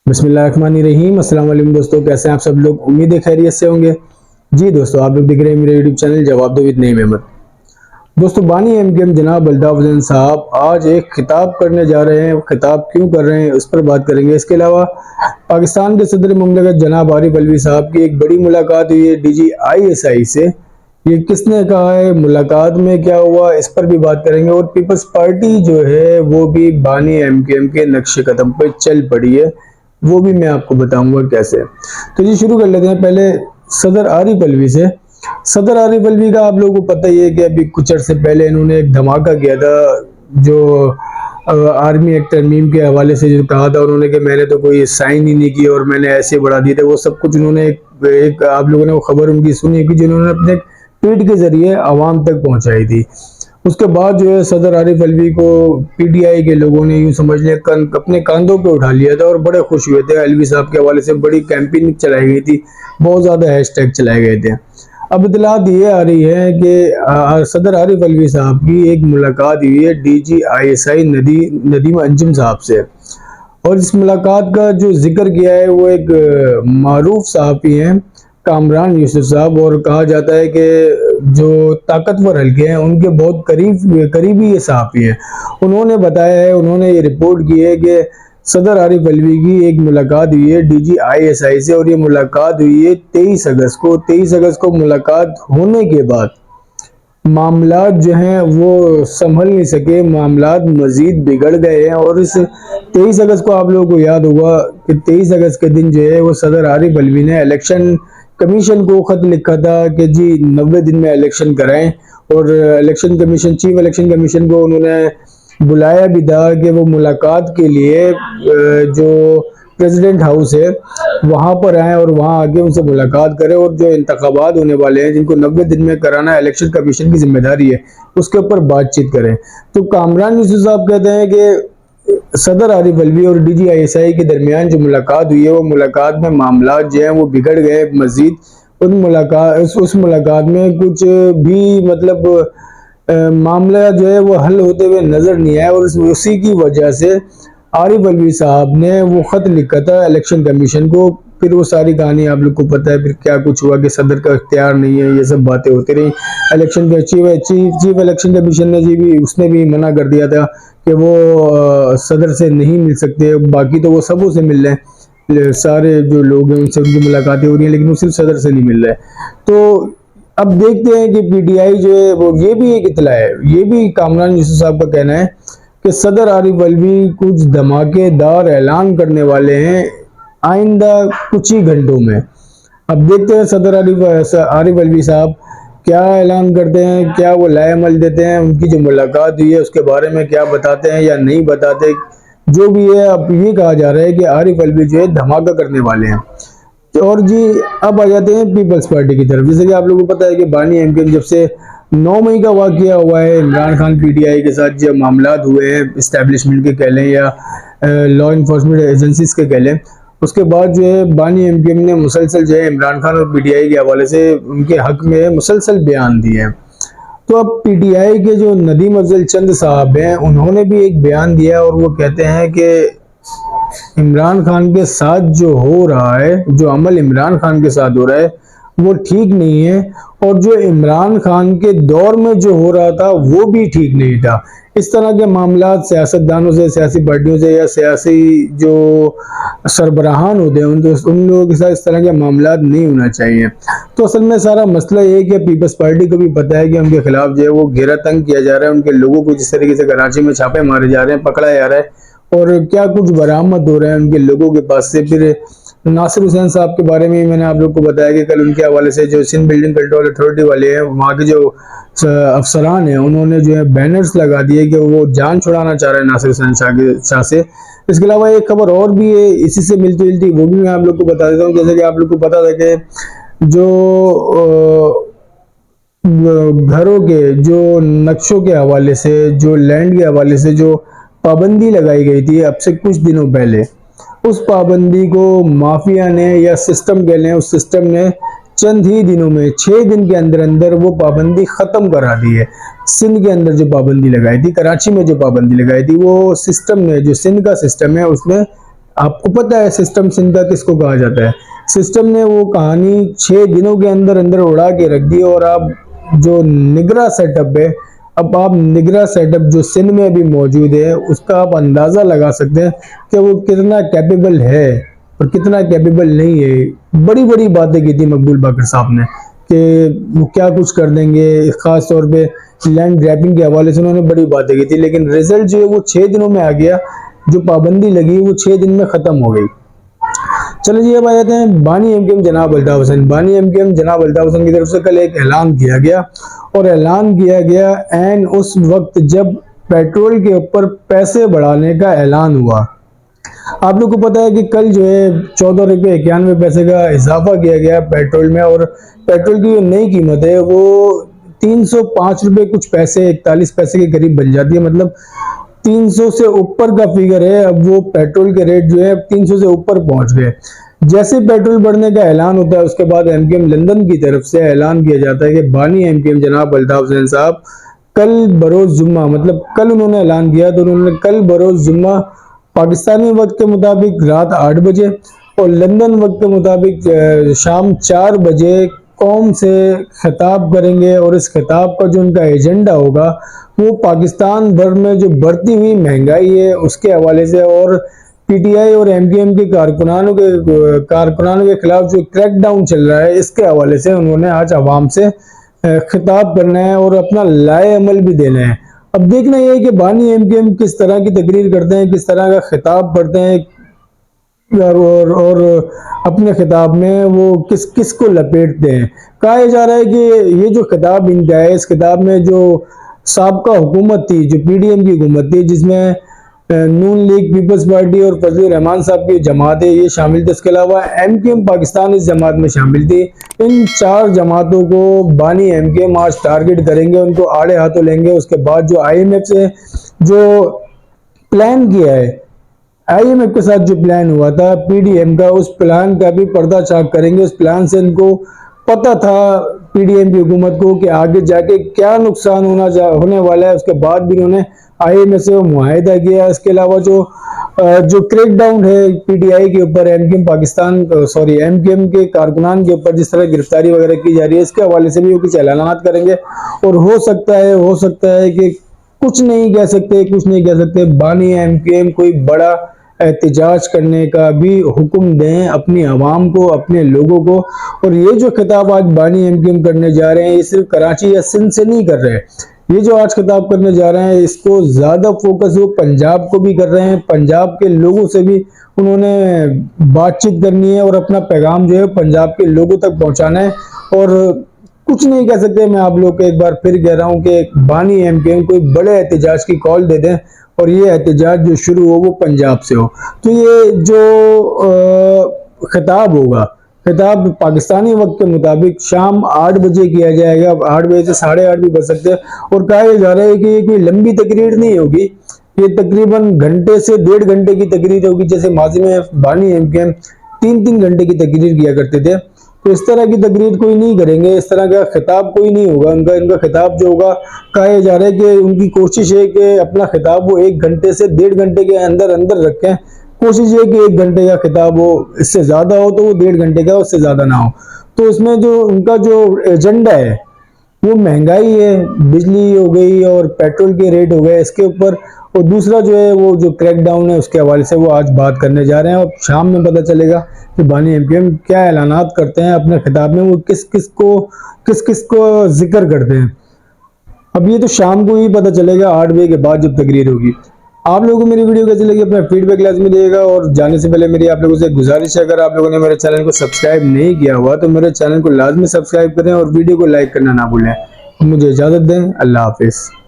बिस्मिल्लाहिर्रहमानिर्रहीम। अस्सलाम वालेकुम दोस्तों, कैसे हैं आप सब लोग। उम्मीद है खैरियत से होंगे। जी दोस्तों, आप लोग देख रहे हैं मेरे यूट्यूब चैनल जवाब दो विद नईम अहमद। दोस्तों, बानी एमकेएम जनाब अल्ताफ हुसैन साहब आज एक खिताब करने जा रहे हैं। खिताब क्यों कर रहे हैं उस पर बात करेंगे। इसके अलावा पाकिस्तान के सदर मुमलिकत जनाब आरिफ अलवी साहब की एक बड़ी मुलाकात हुई है DGISI से। ये किसने कहा है, मुलाकात में क्या हुआ, इस पर भी बात करेंगे। और पीपल्स पार्टी जो है वो भी बानी एमकेएम के नक्शे कदम पर चल पड़ी है, वो भी मैं आपको बताऊंगा कैसे। तो जी शुरू कर लेते हैं पहले सदर आरिफ अलवी से। सदर आरिफ अलवी का आप लोगों को पता ही है कि अभी कुछ अर्से पहले इन्होंने एक धमाका किया था, जो आर्मी एक्ट तरमीम के हवाले से जो कहा था उन्होंने कि मैंने तो कोई साइन ही नहीं किया और मैंने ऐसे बढ़ा दिए थे। वो सब कुछ उन्होंने एक आप लोगों ने वो खबर उनकी सुनी कि जिन्होंने अपने ट्वीट के जरिए आवाम तक पहुंचाई थी। उसके बाद जो है सदर आरिफ अलवी को PTI के लोगों ने यूं समझ लिया अपने कंधों पे उठा लिया था और बड़े खुश हुए थे। अलवी साहब के हवाले से बड़ी कैंपेनिंग चलाई गई थी, बहुत ज्यादा हैशटैग चलाए गए थे। अब इतलात ये आ रही है कि सदर आरिफ अलवी साहब की एक मुलाकात हुई है DGISI नदीम अंजुम साहब से। और इस मुलाकात का जो जिक्र किया है वो एक मारूफ सहाफ़ी हैं, कामरान यूसुफ साहब। और कहा जाता है कि जो ताकतवर हल्के हैं उनके बहुत करीबी ये सहाफ़ी हैं। उन्होंने बताया है, उन्होंने ये रिपोर्ट की है कि सदर आरिफ अलवी की एक मुलाकात हुई है DGISI से। और ये मुलाकात हुई है 23 अगस्त को। 23 अगस्त को मुलाकात होने के बाद मामलात जो हैं वो संभल नहीं सके, मामलात मजीद बिगड़ गए हैं। और इस 23 अगस्त को आप लोगों को याद होगा कि 23 अगस्त के दिन जो है वो सदर आरिफ अलवी ने इलेक्शन कमीशन को खत लिखा था कि जी 90 दिन में इलेक्शन कराएं। और election commission, chief election commission को उन्होंने बुलाया भी था कि वो मुलाकात के लिए जो प्रेसिडेंट हाउस है वहां पर आए और वहां आके उनसे मुलाकात करें। और जो इंतखाबात होने वाले हैं जिनको 90 दिन में कराना इलेक्शन कमीशन की जिम्मेदारी है, उसके ऊपर बातचीत करें। तो कामरान यूसुफ साहब कहते हैं कि सदर आरिफ अलवी और DGISI के दरमियान जो मुलाकात हुई है वो मुलाकात में मामला जो है वो बिगड़ गए मजीद। उस मुलाकात में कुछ भी मतलब मामला जो है वो हल होते हुए नजर नहीं आया। और उसी की वजह से आरिफ अलवी साहब ने वो खत लिखा था इलेक्शन कमीशन को। फिर वो सारी कहानी आप लोग को पता है, फिर क्या कुछ हुआ कि सदर का इख्तियार नहीं है, ये सब बातें होती रही। इलेक्शन के चीफ इलेक्शन कमीशन ने भी उसने भी मना कर दिया था कि वो सदर से नहीं मिल सकते। बाकी तो वो सबों से मिल रहे हैं, सारे जो लोग हैं उनसे उनकी मुलाकातें हो रही हैं, लेकिन वो सिर्फ सदर से नहीं मिल रहे। तो अब देखते हैं कि PTI जो है वो, ये भी एक इतला है, ये भी कामरान यूसुफ साहब का कहना है कि सदर आरिफ अलवी कुछ धमाकेदार ऐलान करने वाले हैं आइंदा कुछ ही घंटों में। अब देखते हैं सदर आरिफ अलवी साहब क्या ऐलान करते हैं, क्या वो लाएअमल देते हैं, उनकी जो मुलाकात हुई है उसके बारे में क्या बताते हैं या नहीं बताते। जो भी है, अब ये कहा जा रहा है कि आरिफ अलवी जो है धमाका करने वाले हैं। और जी अब आ जाते हैं पीपल्स पार्टी की तरफ। जैसे कि आप लोगों को पता है कि बानी एमकेएम जब से 9 मई का वाकया हुआ है, इमरान खान PTI के साथ जो मामलात हुए हैं इस्टेब्लिशमेंट के कह लें या लॉ इन्फोर्समेंट एजेंसीज के कह लें, उसके बाद जो है बानी एमकेएम ने मुसलसल जो है इमरान खान और PTI के हवाले से उनके हक में मुसलसल बयान दिए हैं। तो अब PTI के जो नदीम अफजल चंद साहब हैं उन्होंने भी एक बयान दिया और वो कहते हैं कि इमरान खान के साथ जो हो रहा है, जो अमल इमरान खान के साथ हो रहा है वो ठीक नहीं है। और जो इमरान खान के दौर में जो हो रहा था वो भी ठीक नहीं था। इस तरह के मामला सियासतदानों से, सियासी पार्टियों से या सियासी जो सरबराहान होते हैं उन लोगों के साथ इस तरह के मामला नहीं होना चाहिए। तो असल में सारा मसला ये है कि पीपल्स पार्टी को भी पता है कि उनके खिलाफ जो है वो घेरा तंग किया जा रहा है। उनके लोगों को जिस तरीके से कराची में छापे मारे जा रहे हैं, पकड़ा जा रहा है और क्या कुछ बरामद हो रहा है उनके लोगों के पास से। फिर नासिर हुसैन साहब के बारे में मैंने आप लोग को बताया कि कल उनके हवाले से जो सिंध बिल्डिंग कंट्रोल अथॉरिटी वाले हैं, वहाँ के जो अफसरान हैं, उन्होंने जो है बैनर्स लगा दिए कि वो जान छुड़ाना चाह रहे हैं नासिर हुसैन शाह से। इसके अलावा एक खबर और भी है इसी से मिलती जुलती, वो भी मैं आप लोग को बता देता हूँ। जैसे कि आप लोग को पता था कि जो घरों के जो नक्शों के हवाले से, जो लैंड के हवाले से जो पाबंदी लगाई गई थी अब से कुछ दिनों पहले, उस पाबंदी को माफिया ने या सिस्टम कह लें, उस सिस्टम ने चंद ही दिनों में 6 दिन के अंदर अंदर वो पाबंदी खत्म करा दी है। सिंध के अंदर जो पाबंदी लगाई थी, कराची में जो पाबंदी लगाई थी, वो सिस्टम ने, जो सिंध का सिस्टम है उसने आपको पता है सिस्टम सिंध का किसको कहा जाता है। सिस्टम ने वो कहानी 6 दिनों के अंदर अंदर उड़ा के रख दी। और अब जो निगरा सेटअप है, अब आप निगरा सेटअप जो सिंध में भी मौजूद है, उसका आप अंदाजा लगा सकते हैं कि वो कितना कैपेबल है और कितना कैपेबल नहीं है। बड़ी बड़ी बातें की थी मकबूल बाकर साहब ने कि वो क्या कुछ कर देंगे, खास तौर पे लैंड ग्रैबिंग के हवाले से उन्होंने बड़ी बातें की थी, लेकिन रिजल्ट जो है वो 6 दिनों में आ गया। जो पाबंदी लगी वो 6 दिन में खत्म हो गई। चलो जी, अब आ जाते हैं बानी एमकेएम जनाब अल्ताफ हुसैन। बानी एमकेएम जनाब अल्ताफ हुसैन की तरफ से कल एक ऐलान किया गया, और ऐलान किया गया एंड उस वक्त जब पेट्रोल के ऊपर पैसे बढ़ाने का ऐलान हुआ। आप लोग को पता है कि कल जो है 14 रुपये 91 पैसे का इजाफा किया गया पेट्रोल में, और पेट्रोल की जो नई कीमत है वो 305 रुपये कुछ पैसे 41 पैसे के करीब बन जाती है। मतलब 300 से ऊपर का फिगर है। अब वो पेट्रोल के रेट जो है 300 से ऊपर पहुंच गए। जैसे पेट्रोल बढ़ने का ऐलान होता है, उसके बाद एमकेएम लंदन की तरफ से ऐलान किया जाता है कि बानी एमकेएम जनाब अल्ताफ हुसैन साहब कल बरोज जुम्मा, मतलब कल उन्होंने ऐलान किया, तो उन्होंने कल बरोज जुम्मा पाकिस्तानी वक्त के मुताबिक रात 8 बजे और लंदन वक्त के मुताबिक शाम 4 बजे कौम से खिताब करेंगे। और इस खिताब का जो उनका एजेंडा होगा वो पाकिस्तान भर में जो बढ़ती हुई महंगाई है उसके हवाले से, और पीटीआई और एमकेएम के कारकुनानों के खिलाफ जो क्रैकडाउन चल रहा है इसके हवाले से उन्होंने आज आवाम से खिताब करना है और अपना लाए अमल भी देना है। अब देखना यह है कि बानी एमकेएम किस तरह की तकरीर करते हैं, किस तरह का खिताब करते हैं, और अपने खिताब में वो किस किस को लपेटते हैं। कहा जा रहा है कि ये जो खिताब इनका है, इस खिताब में जो साबका हुकूमत थी, जो पीडीएम की हुकूमत थी, जिसमें नून लीग, पीपल्स पार्टी और फजलुर रहमान साहब की जमात है ये शामिल थे। इसके अलावा एमकेएम पाकिस्तान इस जमात में शामिल थी। इन 4 जमातों को बानी एमकेएम आज टारगेट करेंगे, उनको आड़े हाथों लेंगे। उसके बाद जो आईएमएफ से जो प्लान किया है, आईएमएफ के साथ जो प्लान हुआ था पीडीएम का, उस प्लान का भी पर्दाचाक करेंगे। उस प्लान से इनको पता था पीडीएम की हुकूमत को कि आगे जाके क्या नुकसान होने वाला है। उसके बाद भी उन्होंने आईएमएफ से मुआहिदा किया। इसके अलावा जो क्रैकडाउन है पीटीआई के ऊपर, एमकेएम के कारकुनान के ऊपर जिस तरह गिरफ्तारी वगैरह की जा रही है, इसके हवाले से भी वो कुछ ऐलानात करेंगे। और हो सकता है कि कुछ नहीं कह सकते बानी एमकेएम कोई बड़ा एहतजाज करने का भी हुक्म दें अपनी आवाम को, अपने लोगों को। और ये जो खिताब आज बानी एमकेएम करने जा रहे हैं, ये सिर्फ कराची या सिंध से नहीं कर रहे। ये जो आज खिताब करने जा रहे हैं, इसको ज्यादा फोकस वो पंजाब को भी कर रहे हैं। पंजाब के लोगों से भी उन्होंने बातचीत करनी है और अपना पैगाम जो है पंजाब के लोगों तक पहुंचाना है। और कुछ नहीं कह सकते, मैं आप लोग को एक बार फिर कह रहा हूं कि बानी एमकेएम कोई बड़े एहतजाज की कॉल दे दें, और ये एहतजाज जो शुरू हो वो पंजाब से हो। तो ये जो खिताब होगा, खिताब पाकिस्तानी वक्त के मुताबिक शाम 8 बजे किया जाएगा। 8 बजे से 8:30 भी बज सकते हैं। और कहा जा रहा है कि ये कोई लंबी तकरीर नहीं होगी, ये तकरीबन घंटे से 1.5 घंटे की तकरीर होगी। जैसे माजी में बानी एमकेएम 3-3 घंटे की तकरीर किया करते थे, तो इस तरह की तकरीर कोई नहीं करेंगे, इस तरह का खिताब कोई नहीं होगा इनका खिताब जो होगा। कहा जा रहा है कि उनकी कोशिश है कि अपना खिताब वो 1 घंटे से 1.5 घंटे के अंदर अंदर रखें। कोशिश है कि 1 घंटे का खिताब हो, इससे ज्यादा हो तो वो 1.5 घंटे का, उससे ज्यादा ना हो। तो इसमें जो उनका जो एजेंडा है वो महंगाई है, बिजली हो गई और पेट्रोल के रेट हो गए इसके ऊपर, और दूसरा जो है वो जो क्रैकडाउन है उसके हवाले से वो आज बात करने जा रहे हैं। और शाम में पता चलेगा कि बानी एमकेएम क्या ऐलानात करते हैं अपने खिताब में, वो किस किस को जिक्र करते हैं। अब ये तो शाम को ही पता चलेगा 8 बजे के बाद जब तकरीर होगी। आप लोगों को मेरी वीडियो कैसी लगी अपना फीडबैक लाजमी दिएगा। और जाने से पहले मेरी आप लोगों से गुजारिश है, अगर आप लोगों ने मेरे चैनल को सब्सक्राइब नहीं किया हुआ तो मेरे चैनल को लाजमी सब्सक्राइब करें और वीडियो को लाइक करना ना भूलें। मुझे इजाजत दें, अल्लाह हाफिज।